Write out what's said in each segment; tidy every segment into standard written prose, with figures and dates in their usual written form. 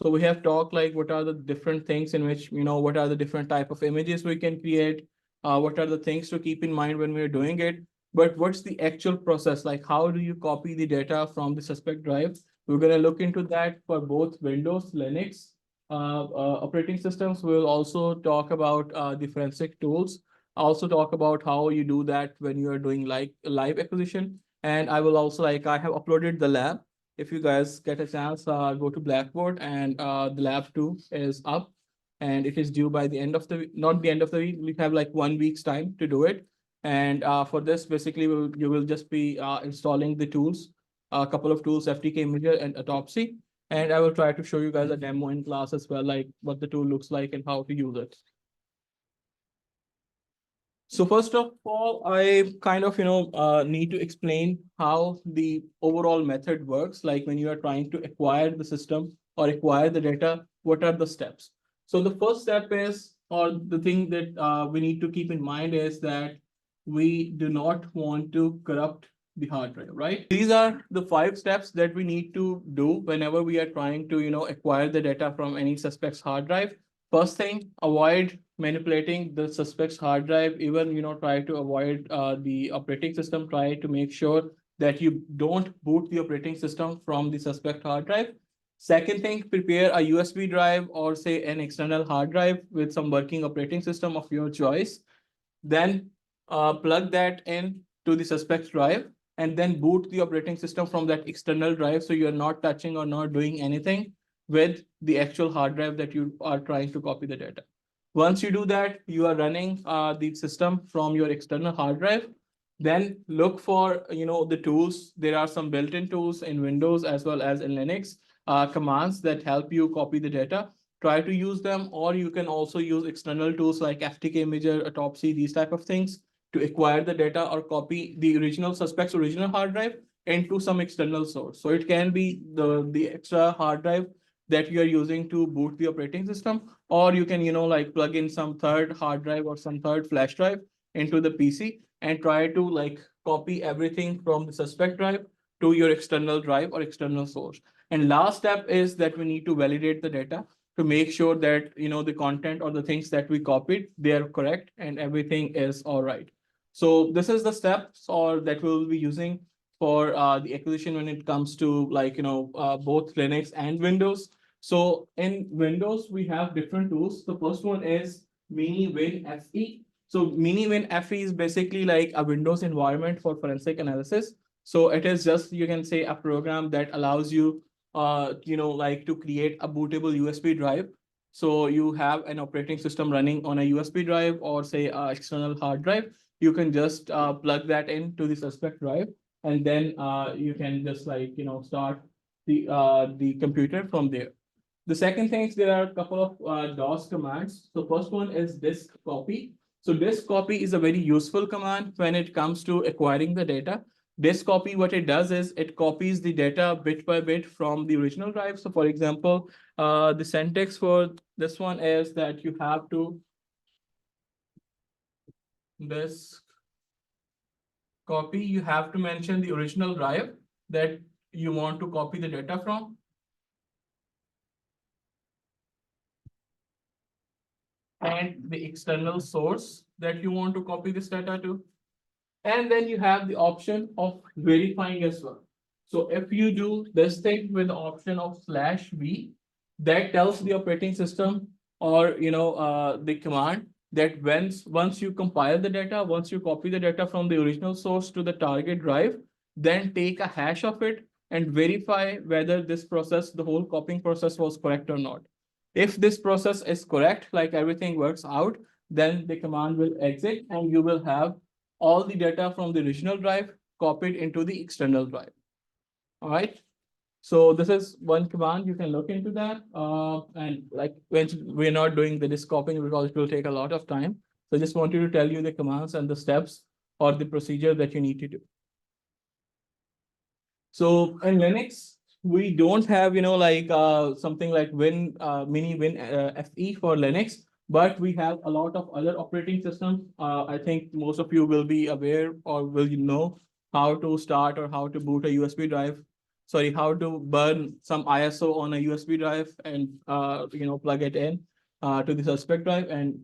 So we have talked like what are the different things in which, what are the different type of images we can create, what are the things to keep in mind when we're doing it. But what's the actual process? Like how do you copy the data from the suspect drive? We're going to look into that for both Windows, Linux, operating systems. We'll also talk about the forensic tools. Also talk about how you do that when you are doing like live acquisition. And I will also I have uploaded the lab. If you guys get a chance, go to Blackboard, and the lab 2 is up, and it is due by the end of the not the end of the week. We have like 1 week's time to do it. And for this, basically, you will just be installing the tools, a couple of tools, FTK Imager and Autopsy. And I will try to show you guys a demo in class as well, like what the tool looks like and how to use it. So first of all, I kind of, need to explain how the overall method works. Like when you are trying to acquire the system or acquire the data, what are the steps? So the first step is, or the thing that we need to keep in mind is that we do not want to corrupt the hard drive, right? These are the 5 steps that we need to do whenever we are trying to, acquire the data from any suspect's hard drive. First thing, avoid manipulating the suspect's hard drive. Even, try to avoid the operating system. Try to make sure that you don't boot the operating system from the suspect hard drive. Second thing, prepare a USB drive or say an external hard drive with some working operating system of your choice. Then plug that in to the suspect's drive, and then boot the operating system from that external drive, so you're not touching or not doing anything with the actual hard drive that you are trying to copy the data. Once you do that, you are running the system from your external hard drive. Then look for the tools. There are some built-in tools in Windows as well as in Linux, commands that help you copy the data. Try to use them, or you can also use external tools like FTK Imager, Autopsy, these type of things to acquire the data or copy the original suspect's original hard drive into some external source. So it can be the extra hard drive that you are using to boot the operating system, or you can plug in some third hard drive or some third flash drive into the PC and try to copy everything from the suspect drive to your external drive or external source. And last step is that we need to validate the data to make sure that the content or the things that we copied, they are correct and everything is all right. So this is the steps or that we'll be using for the acquisition when it comes to both Linux and Windows. So in Windows, we have different tools. The first one is MiniWin FE. So MiniWin FE is basically like a Windows environment for forensic analysis. So it is just, you can say, a program that allows you, to create a bootable USB drive. So you have an operating system running on a USB drive or say external hard drive. You can just plug that into the suspect drive, and then you can just start the computer from there. The second thing is there are a couple of DOS commands. So first one is disk copy. So disk copy is a very useful command when it comes to acquiring the data. Disk copy, what it does is it copies the data bit by bit from the original drive. So for example, the syntax for this one is that you have to disk copy, you have to mention the original drive that you want to copy the data from. And the external source that you want to copy this data to. And then you have the option of verifying as well. So if you do this thing with the option of /v, that tells the operating system or the command that once you compile the data, once you copy the data from the original source to the target drive, then take a hash of it and verify whether this process, the whole copying process, was correct or not. If this process is correct, like everything works out, then the command will exit and you will have all the data from the original drive copied into the external drive. All right. So this is one command. You can look into that. And when we're not doing the disk copying because it will take a lot of time. So I just wanted to tell you the commands and the steps or the procedure that you need to do. So in Linux, we don't have, something like MiniWin FE for Linux, but we have a lot of other operating systems. I think most of you will be aware or will know how to start or how to boot a USB drive. sorry, how to burn some ISO on a USB drive and plug it in to the suspect drive and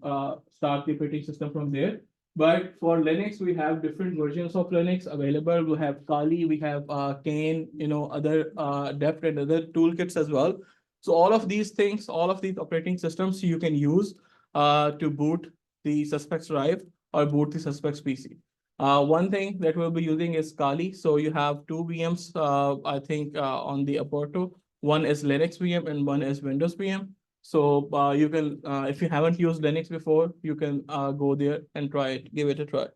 start the operating system from there. But for Linux, we have different versions of Linux available. We have Kali, we have Kane, other deft and other toolkits as well. So all of these things, all of these operating systems you can use to boot the suspect's drive or boot the suspect's PC. One thing that we'll be using is Kali. So you have two VMs, I think, on the Aporto. One is Linux VM and one is Windows VM. So you can, if you haven't used Linux before, you can go there and try it, give it a try.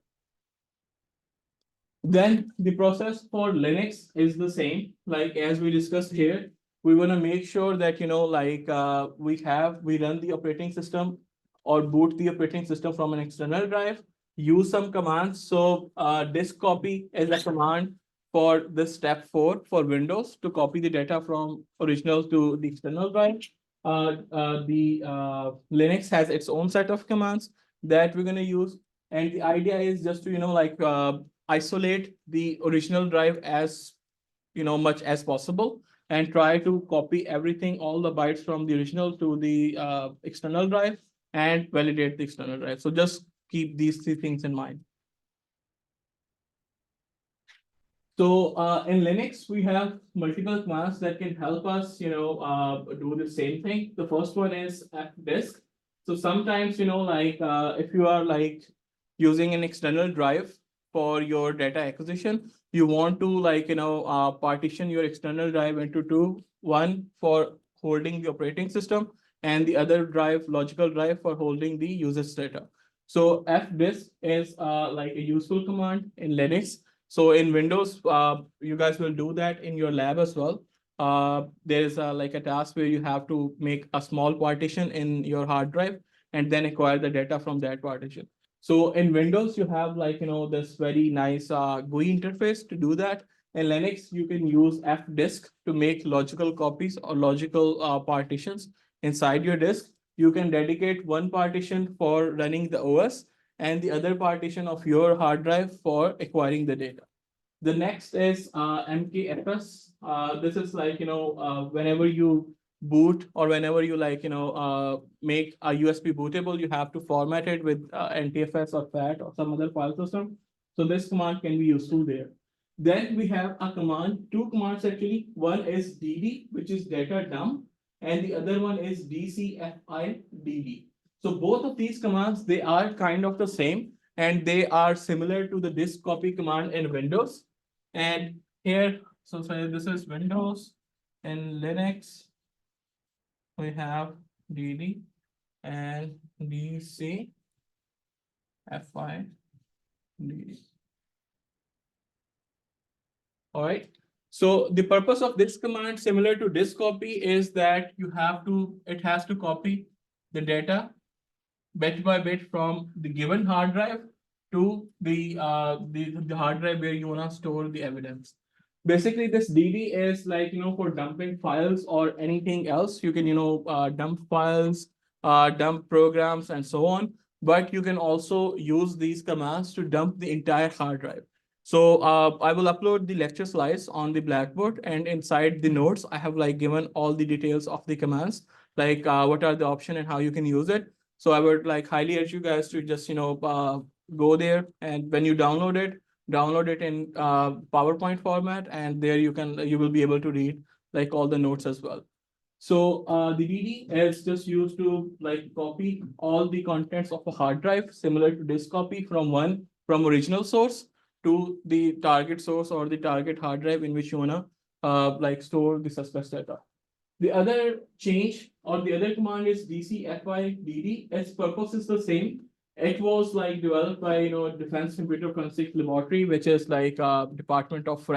Then the process for Linux is the same, like as we discussed here. We want to make sure that we run the operating system or boot the operating system from an external drive. Use some commands. So disk copy is a command for this step 4 for Windows to copy the data from original to the external drive. The Linux has its own set of commands that we're going to use, and the idea is just to isolate the original drive as much as possible and try to copy everything, all the bytes from the original to the external drive and validate the external drive. So just keep these three things in mind. So in Linux, we have multiple commands that can help us, do the same thing. The first one is fdisk. So sometimes, if you are using an external drive for your data acquisition, you want to partition your external drive into two, one for holding the operating system and the other drive, logical drive, for holding the user's data. So fdisk is a useful command in Linux. So in Windows, you guys will do that in your lab as well. There is a task where you have to make a small partition in your hard drive and then acquire the data from that partition. So in Windows, you have this very nice GUI interface to do that. In Linux, you can use fdisk to make logical copies or logical partitions inside your disk. You can dedicate one partition for running the OS and the other partition of your hard drive for acquiring the data. The next is MKFS. This is whenever you boot or whenever you make a USB bootable, you have to format it with NTFS or FAT or some other file system. So this command can be useful there. Then we have a command, two commands actually. One is DD, which is data dump, and the other one is DCFI So both of these commands, they are kind of the same, and they are similar to the disk copy command in Windows. And here, so say this is Windows. In Linux, we have DD and DCFI DD. All right. So the purpose of this command, similar to disk copy, is that it has to copy the data bit by bit from the given hard drive to the hard drive where you want to store the evidence. Basically, this DD is for dumping files or anything else. You can dump files, dump programs, and so on. But you can also use these commands to dump the entire hard drive. So I will upload the lecture slides on the Blackboard, and inside the notes, I have given all the details of the commands, what are the options and how you can use it. So I would highly urge you guys to just go there, and when you download it in PowerPoint format, and there you will be able to read all the notes as well. So the DD is just used to copy all the contents of a hard drive, similar to disk copy from original source to the target source or the target hard drive in which you wanna store the suspect's data. The other change or the other command is DCFIDD. Its purpose is the same. It was developed by Defense Computer Forensics Laboratory, which is Department of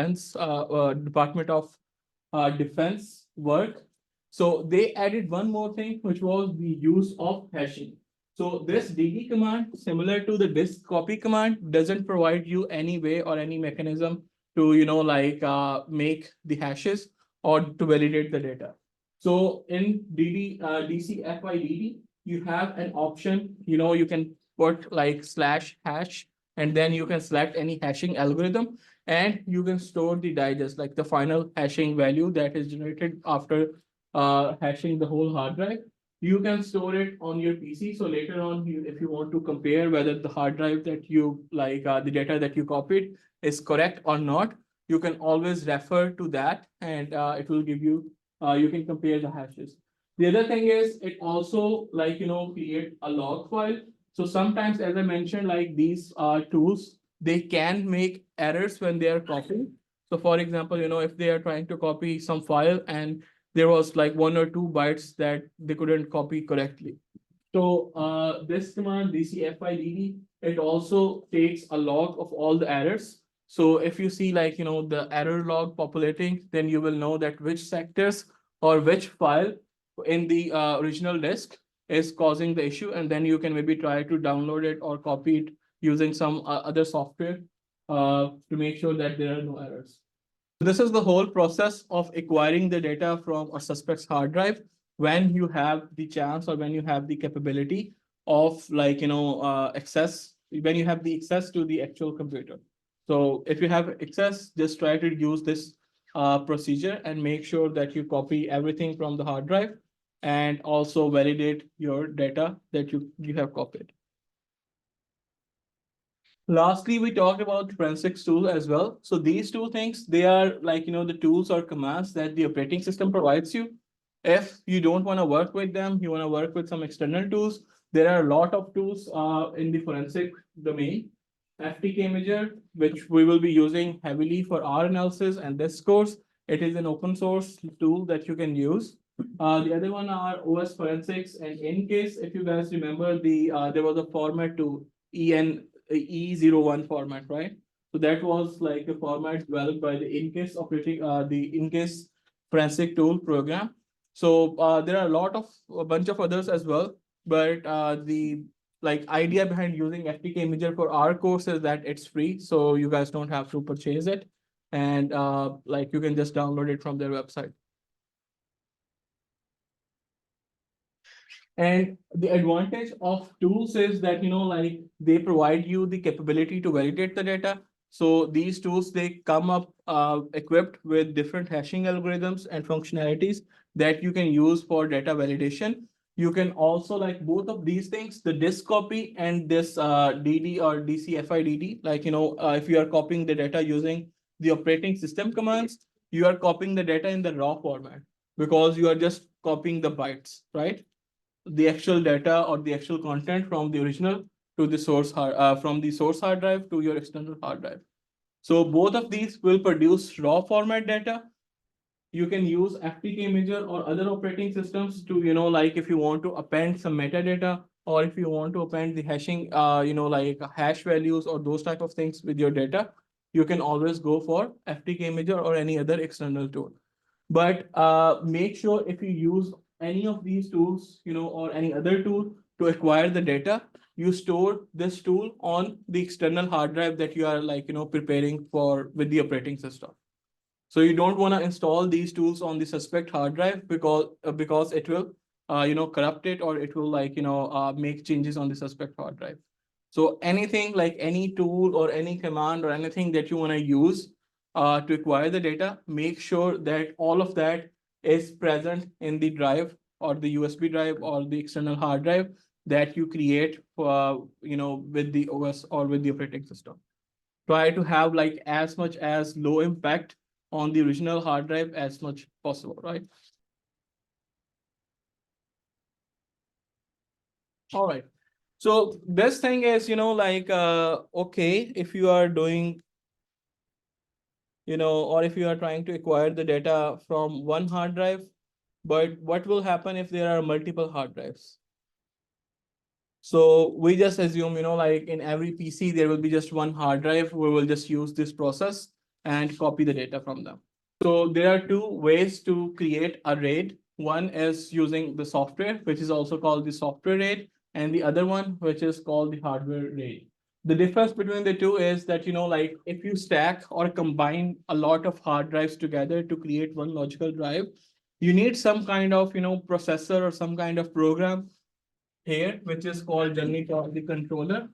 Defense work. So they added one more thing, which was the use of hashing. So this DD command, similar to the disk copy command, doesn't provide you any way or any mechanism to make the hashes or to validate the data. So in DCFIDD, you have an option, you can put /hash, and then you can select any hashing algorithm. and you can store the digest, like the final hashing value that is generated after hashing the whole hard drive. You can store it on your PC. So later on, if you want to compare whether the hard drive that you like, the data that you copied is correct or not, you can always refer to that, and it will give you, you can compare the hashes. The other thing is it also, like, create a log file. So sometimes, as I mentioned, like these tools, they can make errors when they are copying. So for example, if they are trying to copy some file and there was like 1 or 2 bytes that they couldn't copy correctly. So this command dcfidd, it also takes a log of all the errors. So if you see, like, the error log populating, then you will know that which sectors or which file in the original disk is causing the issue, and then you can maybe try to download it or copy it using some other software to make sure that there are no errors. This is the whole process of acquiring the data from a suspect's hard drive when you have the chance or when you have the capability of, like, access, when you have the access to the actual computer. So if you have access, just try to use this procedure and make sure that you copy everything from the hard drive and also validate your data that you have copied. Lastly, we talked about forensics tool as well. So these two things, they are like, the tools or commands that the operating system provides you. If you don't want to work with them, you want to work with some external tools. There are a lot of tools in the forensic domain. FTK Imager, which we will be using heavily for our analysis and this course. It is an open source tool that you can use. The other one are OS Forensics, and in case if you guys remember, there was a format to E01 format, right? So that was like a format developed by the in-case forensic tool program. So there are a bunch of others as well, but the like idea behind using FTK Imager for our course is that it's free, so you guys don't have to purchase it, and like you can just download it from their website. And the advantage of tools is that, like, they provide you the capability to validate the data. So these tools, they come up equipped with different hashing algorithms and functionalities that you can use for data validation. You can also, like, both of these things, the disk copy and this DD or DCFIDD, like, if you are copying the data using the operating system commands, you are copying the data in the raw format because you are just copying the bytes, right? The actual data or the actual content from the original to the from the source hard drive to your external hard drive. So both of these will produce raw format data. You can use FTK Imager or other operating systems to, like, if you want to append some metadata, or if you want to append the hashing, like hash values or those type of things with your data, you can always go for FTK Imager or any other external tool. But make sure if you use any of these tools, or any other tool to acquire the data, you store this tool on the external hard drive that you are, like, preparing for with the operating system. So you don't want to install these tools on the suspect hard drive because it will corrupt it, or it will, like, make changes on the suspect hard drive. So anything, like any tool or any command or anything that you want to use to acquire the data, make sure that all of that is present in the drive or the USB drive or the external hard drive that you create for, with the OS or with the operating system. Try to have, like, as much as low impact on the original hard drive as much possible, right? All right. So this thing is, like, okay, if you are doing, or if you are trying to acquire the data from one hard drive, but what will happen if there are multiple hard drives? So we just assume, like in every PC, there will be just one hard drive. We will just use this process and copy the data from them. So there are two ways to create a RAID. One is using the software, which is also called the software RAID, and the other one, which is called the hardware RAID. The difference between the two is that, like, if you stack or combine a lot of hard drives together to create one logical drive, you need some kind of, processor or some kind of program here, which is called generally called the controller.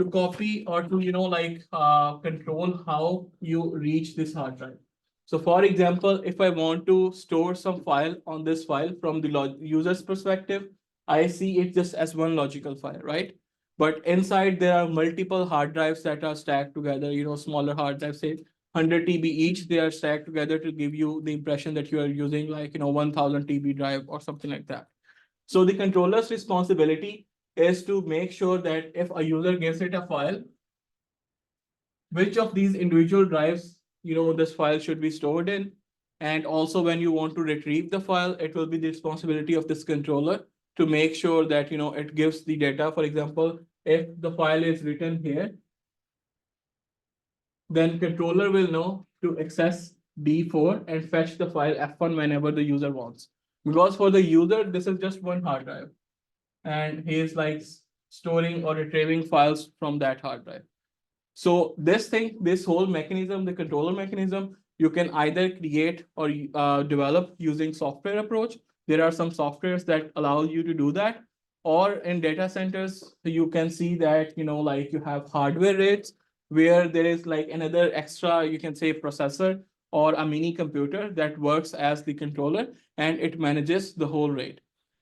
to copy or to, control how you reach this hard drive. So for example, if I want to store some file on this file from the user's perspective, I see it just as one logical file, right? But inside there are multiple hard drives that are stacked together, smaller hard drives, say 100 TB each, they are stacked together to give you the impression that you are using like, 1000 TB drive or something like that. So the controller's responsibility is to make sure that if a user gives it a file, which of these individual drives, this file should be stored in. And also when you want to retrieve the file, it will be the responsibility of this controller to make sure that, it gives the data. For example, if the file is written here, then controller will know to access D4 and fetch the file F1 whenever the user wants. Because for the user, this is just one hard drive and he is like storing or retrieving files from that hard drive. So this thing, this whole mechanism, the controller mechanism, you can either create or develop using software approach. There are some softwares that allow you to do that. Or in data centers, you can see that, like you have hardware rates where there is like another extra, you can say processor or a mini computer that works as the controller and it manages the whole rate.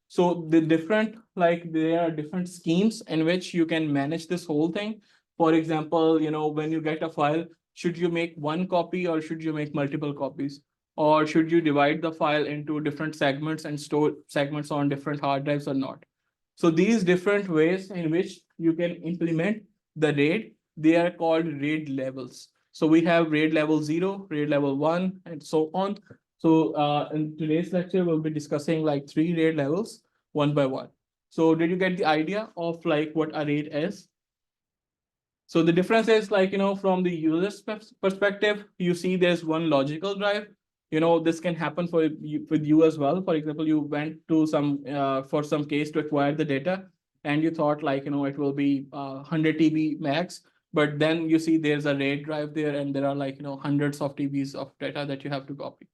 So the different, like there are different schemes in which you can manage this whole thing. For example, when you get a file, should you make one copy or should you make multiple copies? Or should you divide the file into different segments and store segments on different hard drives or not? So these different ways in which you can implement the RAID, they are called RAID levels. So we have RAID level 0, RAID level 1, and so on. So in today's lecture, we'll be discussing like 3 RAID levels one by one. So did you get the idea of like what a RAID is? So the difference is like, from the user's perspective, you see there's one logical drive. This can happen for you, with you as well. For example, you went to some for some case to acquire the data and you thought like, it will be 100 TB max, but then you see there's a RAID drive there and there are like, hundreds of TBs of data that you have to copy.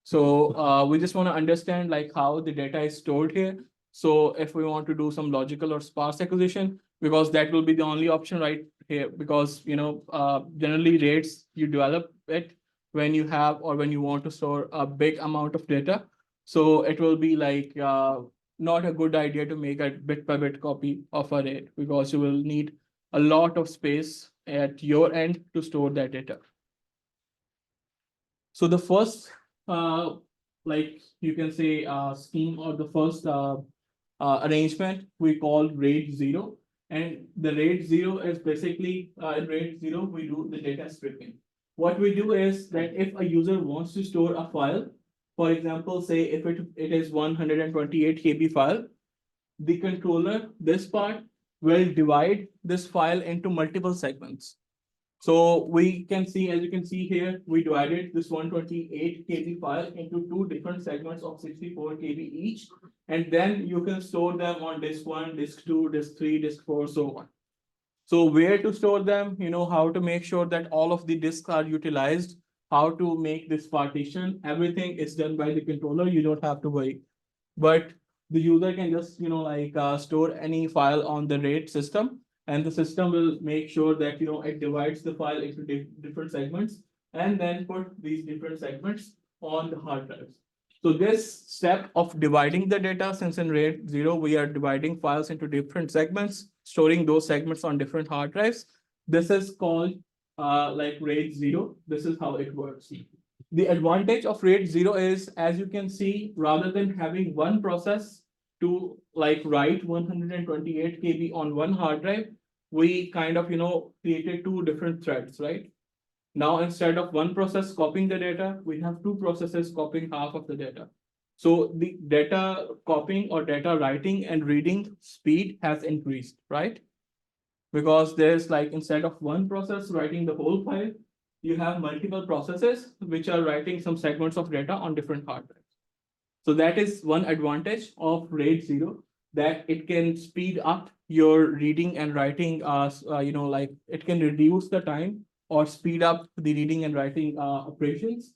So we just want to understand like how the data is stored here. So if we want to do some logical or sparse acquisition, because that will be the only option right here, because generally RAIDs you develop it when you have or when you want to store a big amount of data. So it will be like not a good idea to make a bit by bit copy of a RAID because you will need a lot of space at your end to store that data. So the first, like you can say, scheme or the first arrangement we call RAID 0. And the RAID 0 is basically, in RAID 0, we do the data stripping. What we do is that if a user wants to store a file, for example, say if it is 128 KB file, the controller, this part, will divide this file into multiple segments. So we can see, as you can see here, we divided this 128 KB file into 2 different segments of 64 KB each. And then you can store them on disk 1, disk 2, disk 3, disk 4, so on. So where to store them, how to make sure that all of the disks are utilized, how to make this partition, everything is done by the controller. You don't have to worry. But the user can just, store any file on the RAID system and the system will make sure that, it divides the file into different segments and then put these different segments on the hard drives. So this step of dividing the data, since in RAID 0, we are dividing files into different segments, storing those segments on different hard drives. This is called like RAID 0. This is how it works. The advantage of RAID 0 is, as you can see, rather than having one process to like write 128 KB on one hard drive, we kind of, created 2 different threads, right? Now, instead of one process copying the data, we have 2 processes copying half of the data. So the data copying or data writing and reading speed has increased, right? Because there's like, instead of one process writing the whole file, you have multiple processes which are writing some segments of data on different hard drives. So that is one advantage of RAID 0, that it can speed up your reading and writing, like it can reduce the time or speed up the reading and writing operations.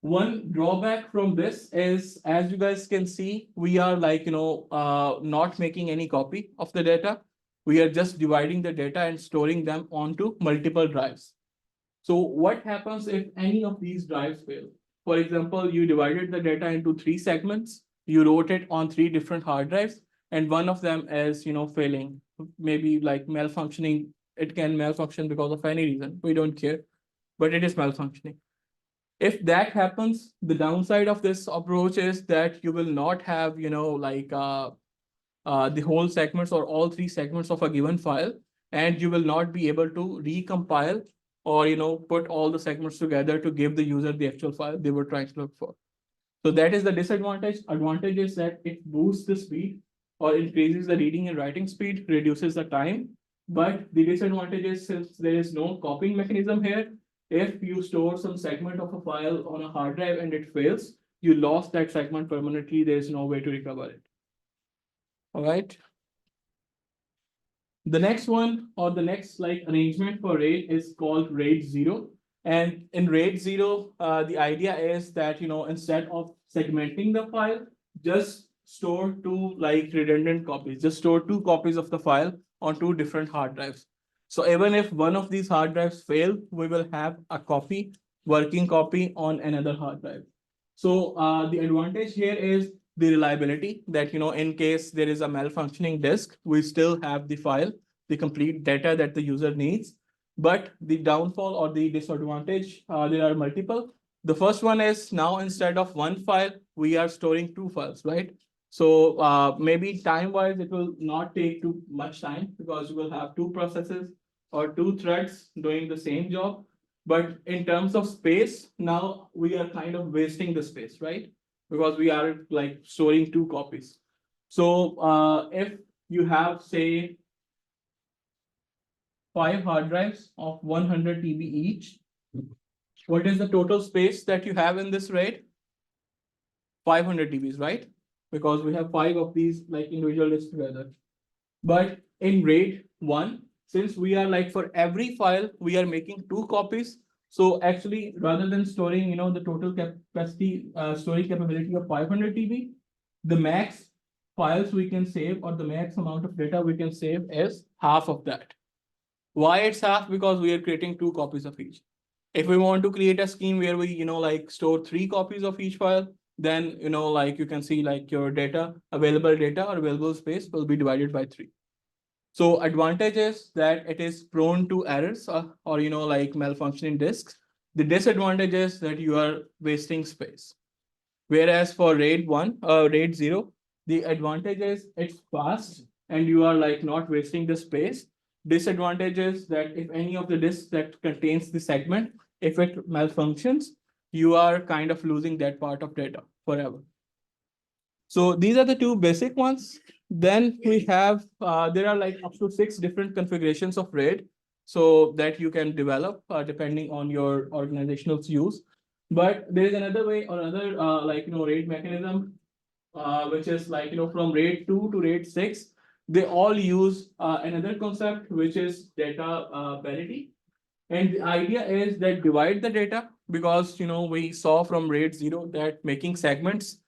One drawback from this is, as you guys can see, we are like, not making any copy of the data. We are just dividing the data and storing them onto multiple drives. So what happens if any of these drives fail? For example, you divided the data into three segments, you wrote it on three different hard drives, and one of them is, failing, maybe like malfunctioning. It can malfunction because of any reason. We don't care, but it is malfunctioning. If that happens, the downside of this approach is that you will not have, the whole segments or all three segments of a given file, and you will not be able to recompile or put all the segments together to give the user the actual file they were trying to look for. So that is the disadvantage. Advantage is that it boosts the speed or increases the reading and writing speed, reduces the time. But the disadvantage is, since there is no copying mechanism here, if you store some segment of a file on a hard drive and it fails, you lost that segment permanently. There is no way to recover it. All right. The next one, or the next like arrangement for RAID, is called RAID 0. And in RAID 0, the idea is that, instead of segmenting the file, just store two like redundant copies. Just store two copies of the file on two different hard drives. So even if one of these hard drives fail, we will have a copy, working copy on another hard drive. So the advantage here is the reliability, that in case there is a malfunctioning disk, we still have the file, the complete data that the user needs. But the downfall or the disadvantage, there are multiple. The first one is, now instead of one file, we are storing two files, right? So maybe time wise, it will not take too much time because you will have two processes or two threads doing the same job. But in terms of space, now we are kind of wasting the space, right? Because we are like storing two copies. So if you have, say, 5 hard drives of 100 TB each, what is the total space that you have in this RAID? 500 TBs, right? Because we have 5 of these like individual disks together. But in RAID 1, since we are like, for every file, we are making two copies. So actually, rather than storing, the total capacity, storage capability of 500 TB, the max files we can save, or the max amount of data we can save, is half of that. Why it's half? Because we are creating two copies of each. If we want to create a scheme where we, like store three copies of each file, then, like you can see, like your data, available data or available space will be divided by 3. So advantage is that it is prone to errors or like malfunctioning disks. The disadvantage is that you are wasting space. Whereas for RAID 0, the advantage is it's fast and you are like not wasting the space. Disadvantage is that if any of the disks that contains the segment, if it malfunctions, you are kind of losing that part of data forever. So these are the two basic ones. Then we have, there are like up to 6 different configurations of RAID, so that you can develop depending on your organizational use. But there is another way or another RAID mechanism, which is like, from RAID 2 to RAID 6, they all use another concept, which is data parity. And the idea is that divide the data, because we saw from RAID 0 that making segments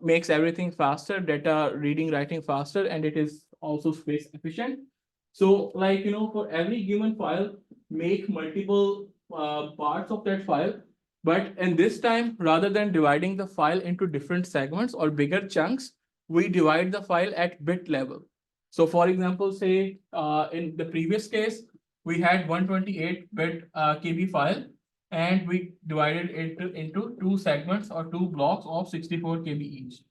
makes everything faster, data reading, writing faster, and it is also space efficient. So like, for every given file, make multiple parts of that file. But in this time, rather than dividing the file into different segments or bigger chunks, we divide the file at bit level. So for example, say in the previous case, we had 128-bit KB file, and we divided it into two segments or two blocks of 64 KB each.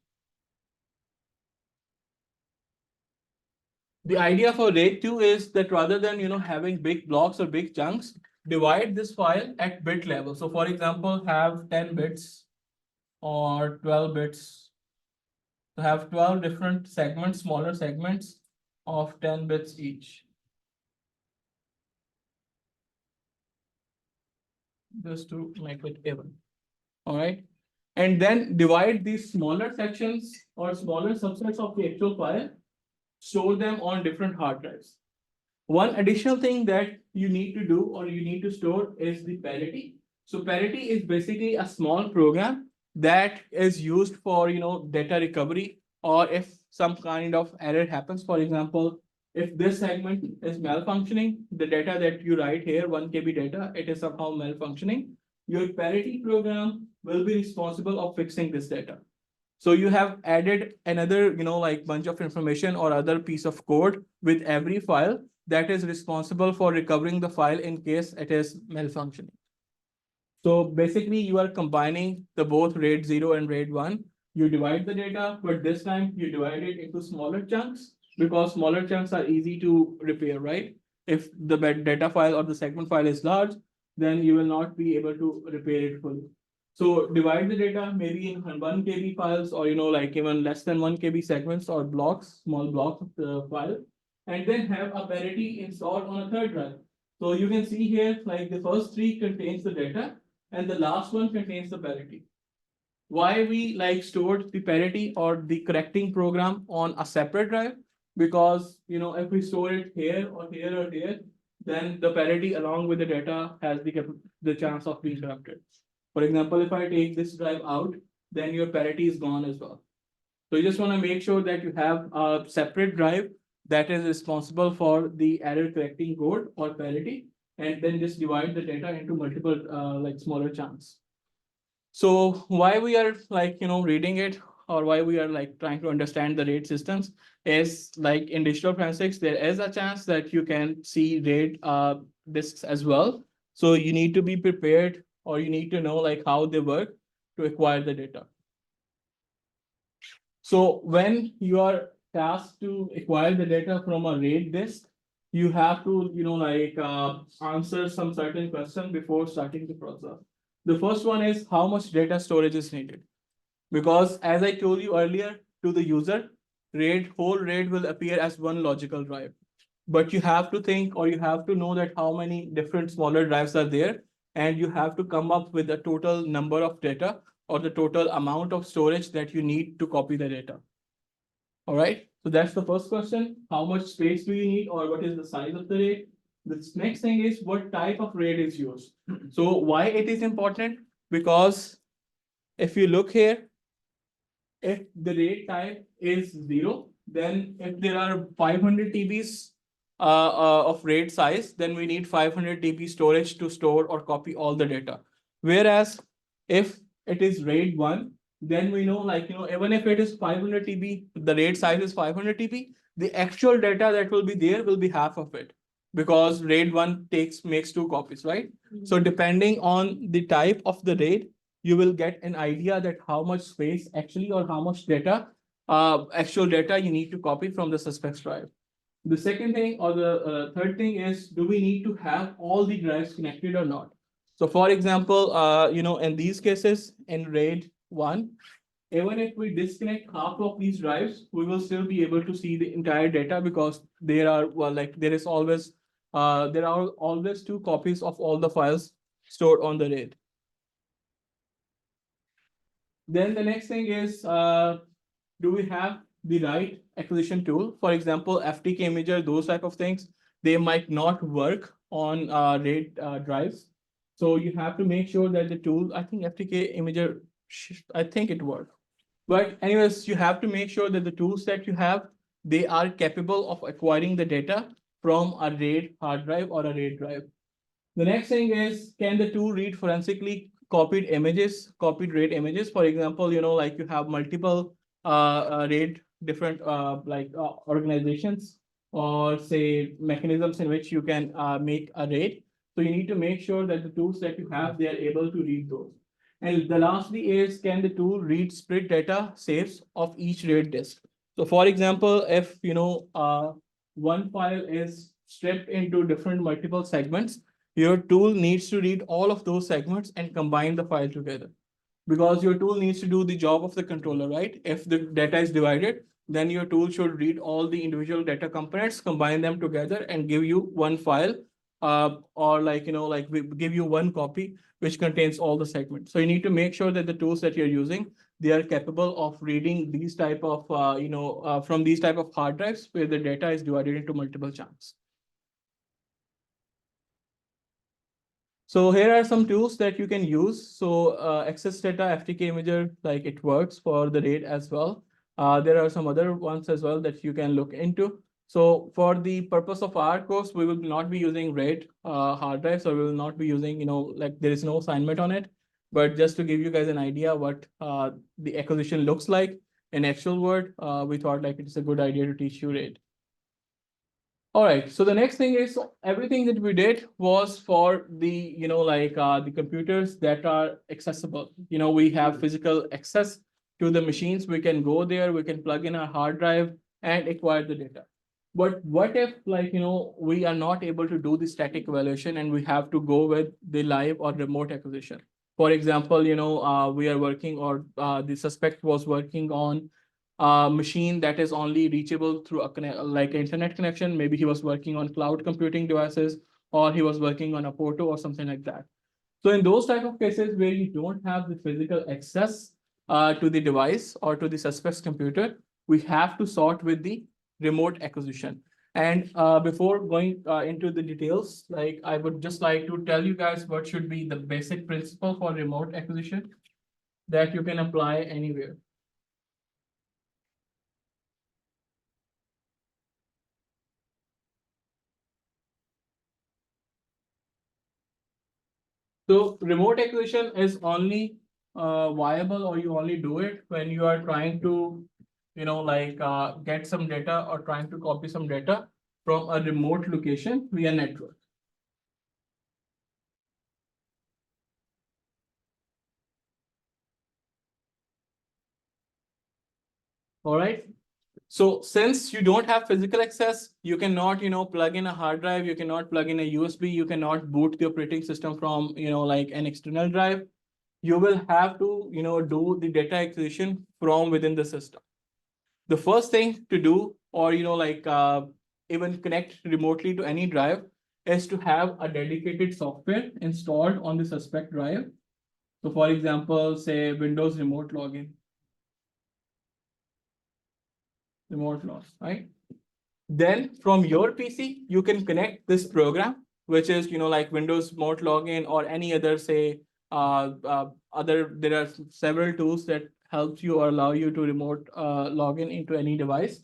The idea for RAID 2 is that rather than having big blocks or big chunks, divide this file at bit level. So for example, have 10 bits or 12 bits. So have 12 different segments, smaller segments of 10 bits each. Just to make it even. All right. And then divide these smaller sections or smaller subsets of the actual file, store them on different hard drives. One additional thing that you need to do or you need to store is the parity. So parity is basically a small program that is used for data recovery, or if some kind of error happens, for example, if this segment is malfunctioning, the data that you write here, 1 KB data, it is somehow malfunctioning, your parity program will be responsible of fixing this data. So you have added another, like bunch of information or other piece of code with every file that is responsible for recovering the file in case it is malfunctioning. So basically you are combining the both RAID 0 and RAID 1. You divide the data, but this time you divide it into smaller chunks because smaller chunks are easy to repair, right? If the data file or the segment file is large, then you will not be able to repair it fully. So divide the data maybe in 1 KB files or like even less than 1 KB segments or blocks, small blocks of the file, and then have a parity installed on a third drive. So you can see here, like the first three contains the data and the last one contains the parity. Why we like stored the parity or the correcting program on a separate drive? Because if we store it here or here or here, then the parity along with the data has the chance of being corrupted. For example, if I take this drive out, then your parity is gone as well. So you just want to make sure that you have a separate drive that is responsible for the error correcting code or parity, and then just divide the data into multiple like smaller chunks. So why we are like reading it or why we are like trying to understand the RAID systems is like in digital forensics there is a chance that you can see RAID disks as well. So you need to be prepared or you need to know like how they work to acquire the data. So when you are tasked to acquire the data from a RAID disk, you have to, answer some certain question before starting the process. The first one is how much data storage is needed. Because as I told you earlier to the user, whole RAID will appear as one logical drive. But you have to think or you have to know that how many different smaller drives are there, and you have to come up with a total number of data or the total amount of storage that you need to copy the data. All right, so that's the first question. How much space do you need or what is the size of the RAID? The next thing is what type of RAID is used. So why it is important? Because if you look here, if the RAID type is 0, then if there are 500 TBs of RAID size, then we need 500 TB storage to store or copy all the data. Whereas if it is RAID 1, then we know like, even if it is 500 TB, the RAID size is 500 TB, the actual data that will be there will be half of it because RAID 1 makes two copies, right? So depending on the type of the RAID, you will get an idea that how much space actually or how much data, actual data you need to copy from the suspect's drive. The second thing or the third thing is, do we need to have all the drives connected or not? So for example, in these cases in RAID 1, even if we disconnect half of these drives, we will still be able to see the entire data because there are there are always two copies of all the files stored on the RAID. Then the next thing is, do we have the right acquisition tool? For example, FTK imager, those type of things, they might not work on RAID drives. So you have to make sure that the tool, I think FTK imager, I think it works. But anyways, you have to make sure that the tools that you have, they are capable of acquiring the data from a RAID hard drive or a RAID drive. The next thing is, can the tool read forensically copied RAID images? For example, like you have multiple RAID different organizations or say mechanisms in which you can make a RAID. So you need to make sure that the tools that you have, they are able to read those. And the lastly is, can the tool read split data saves of each RAID disk? So for example, if one file is stripped into different multiple segments, your tool needs to read all of those segments and combine the file together. Because your tool needs to do the job of the controller, right? If the data is divided, then your tool should read all the individual data components, combine them together and give you one file, or we give you one copy which contains all the segments. So you need to make sure that the tools that you're using, they are capable of reading these type of, from these type of hard drives where the data is divided into multiple chunks. So here are some tools that you can use. So access data FTK imager, like it works for the RAID as well. There are some other ones as well that you can look into. So for the purpose of our course, we will not be using RAID hard drives, or we will not be using, like there is no assignment on it. But just to give you guys an idea what the acquisition looks like in actual word, we thought like it's a good idea to teach you RAID. All right. So the next thing is everything that we did was for the, the computers that are accessible. We have physical access to the machines. We can go there, we can plug in our hard drive and acquire the data. But what if we are not able to do the static evaluation and we have to go with the live or remote acquisition? For example, we are working, or the suspect was working on a machine that is only reachable through like an internet connection. Maybe he was working on cloud computing devices, or he was working on a portal or something like that. So in those type of cases where you don't have the physical access to the device or to the suspect's computer, we have to sort with the remote acquisition. And before going into the details, like I would just like to tell you guys what should be the basic principle for remote acquisition that you can apply anywhere. So remote acquisition is only viable, or you only do it when you are trying to, get some data or trying to copy some data from a remote location via network. All right. So since you don't have physical access, you cannot, plug in a hard drive, you cannot plug in a USB, you cannot boot the operating system from, like an external drive. You will have to, do the data acquisition from within the system. The first thing to do, or even connect remotely to any drive, is to have a dedicated software installed on the suspect drive. So for example, say Windows remote log, right? Then from your PC, you can connect this program, which is, like Windows Remote Login or any other, say, there are several tools that helps you or allow you to remote login into any device.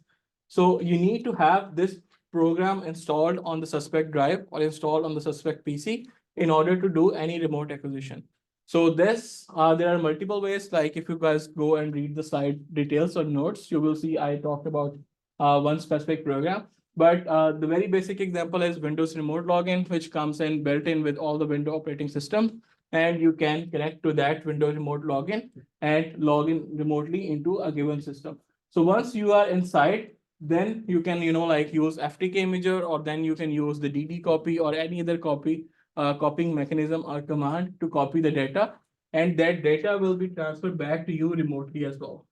So you need to have this program installed on the suspect drive or installed on the suspect PC in order to do any remote acquisition. So there are multiple ways. Like if you guys go and read the slide details or notes, you will see I talked about one specific program. But the very basic example is Windows Remote Login, which comes in built in with all the Windows operating system. And you can connect to that Windows Remote Login and log in remotely into a given system. So once you are inside, then you can, use FTK imager, or then you can use the DD copy or any other copying mechanism or command to copy the data. And that data will be transferred back to you remotely as well.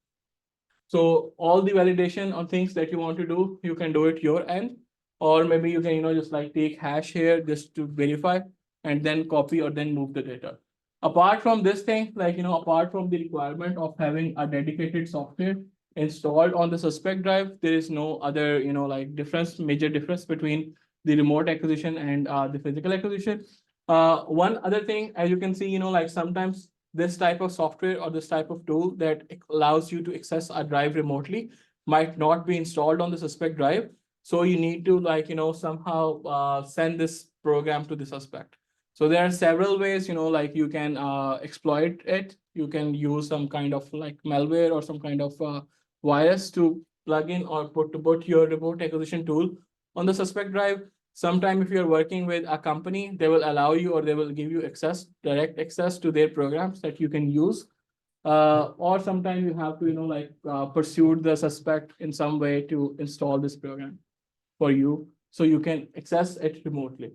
So all the validation on things that you want to do, you can do it your end, or maybe you can, just like take hash here just to verify and then copy or then move the data. Apart from this thing, like, apart from the requirement of having a dedicated software installed on the suspect drive, there is no other, major difference between the remote acquisition and the physical acquisition. One other thing, as you can see, like sometimes this type of software or this type of tool that allows you to access a drive remotely might not be installed on the suspect drive. So you need to somehow send this program to the suspect. So there are several ways, like you can exploit it. You can use some kind of like malware or some kind of virus to plug in or put your remote acquisition tool on the suspect drive. Sometime if you're working with a company, they will allow you or they will give you direct access to their programs that you can use. Or sometimes you have to, pursue the suspect in some way to install this program for you so you can access it remotely.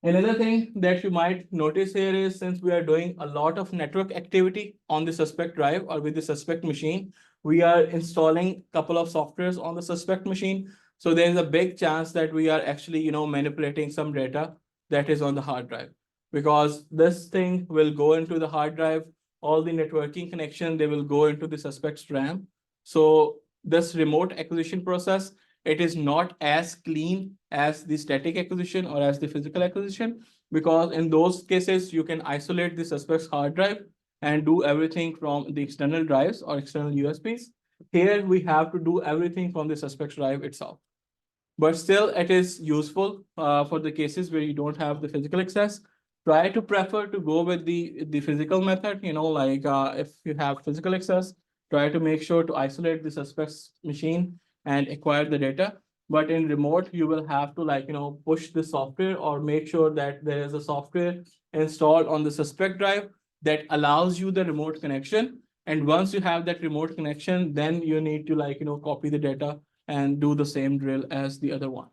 Another thing that you might notice here is since we are doing a lot of network activity on the suspect drive or with the suspect machine, we are installing a couple of softwares on the suspect machine. So there's a big chance that we are actually, manipulating some data that is on the hard drive, because this thing will go into the hard drive, all the networking connection, they will go into the suspect's RAM. So this remote acquisition process, it is not as clean as the static acquisition or as the physical acquisition, because in those cases, you can isolate the suspect's hard drive and do everything from the external drives or external USBs. here we have to do everything from the suspect drive itself. But still, it is useful for the cases where you don't have the physical access. Try to prefer to go with the physical method. Like if you have physical access, try to make sure to isolate the suspect's machine and acquire the data. But in remote, you will have to push the software or make sure that there is a software installed on the suspect drive that allows you the remote connection. And once you have that remote connection, then you need to copy the data and do the same drill as the other one.